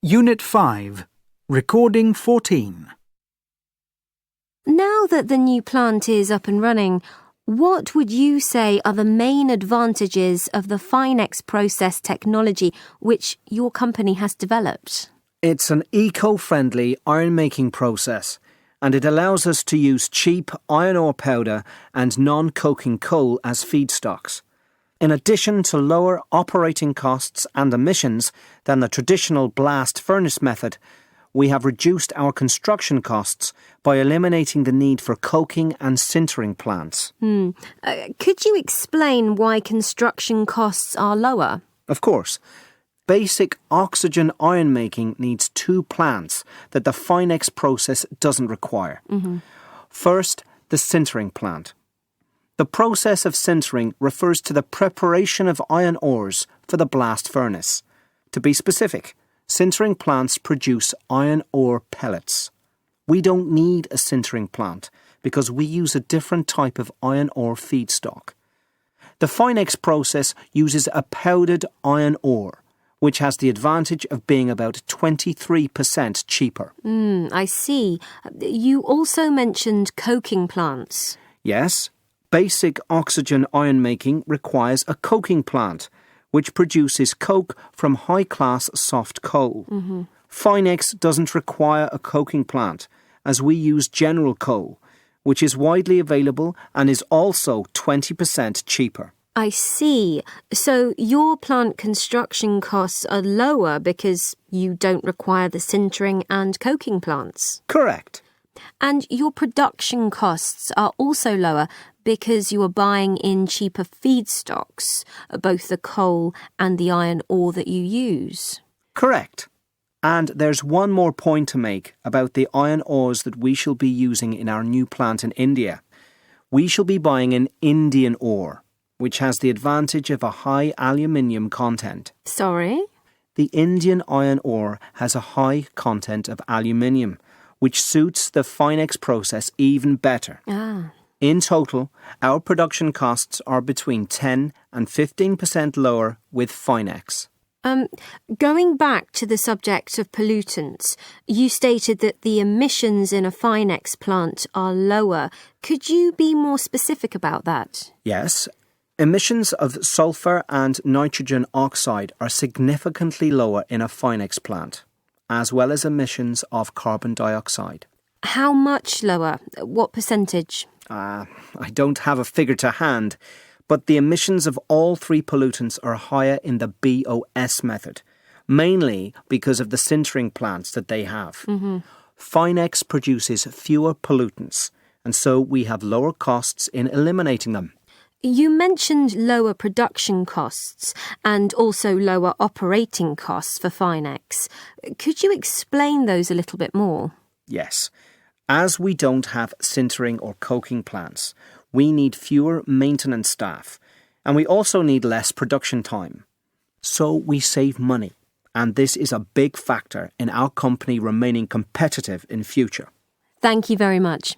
Unit 5, Recording 14. Now that the new plant is up and running, what would you say are the main advantages of the Finex process technology which your company has developed? It's an eco-friendly iron-making process, and it allows us to use cheap iron ore powder and non-coking coal as feedstocks. In addition to lower operating costs and emissions than the traditional blast furnace method, we have reduced our construction costs by eliminating the need for coking and sintering plants. Could you explain why construction costs are lower? Of course. Basic oxygen iron making needs two plants that the Finex process doesn't require. First, the sintering plant. The process of sintering refers to the preparation of iron ores for the blast furnace. To be specific, sintering plants produce iron ore pellets. We don't need a sintering plant because we use a different type of iron ore feedstock. The Finex process uses a powdered iron ore, which has the advantage of being about 23% cheaper. I see. You also mentioned coking plants. Yes, basic oxygen iron making requires a coking plant, which produces coke from high-class soft coal. Finex doesn't require a coking plant, as we use general coal, which is widely available and is also 20% cheaper. I see. So your plant construction costs are lower because you don't require the sintering and coking plants. Correct. And your production costs are also lower because you are buying in cheaper feedstocks, both the coal and the iron ore that you use. Correct. And there's one more point to make about the iron ores that we shall be using in our new plant in India. We shall be buying an Indian ore, which has the advantage of a high aluminium content. Sorry? The Indian iron ore has a high content of aluminium, which suits the Finex process even better. In total, our production costs are between 10 and 15% lower with Finex. Going back to the subject of pollutants, you stated that the emissions in a Finex plant are lower. Could you be more specific about that? Yes. Emissions of sulfur and nitrogen oxide are significantly lower in a Finex plant, as well as emissions of carbon dioxide. How much lower? What percentage? I don't have a figure to hand, but the emissions of all three pollutants are higher in the BOS method, mainly because of the sintering plants that they have. Finex produces fewer pollutants, and so we have lower costs in eliminating them. You mentioned lower production costs and also lower operating costs for Finex. Could you explain those a little bit more? Yes. As we don't have sintering or coking plants, we need fewer maintenance staff, and we also need less production time. So we save money, and this is a big factor in our company remaining competitive in future. Thank you very much.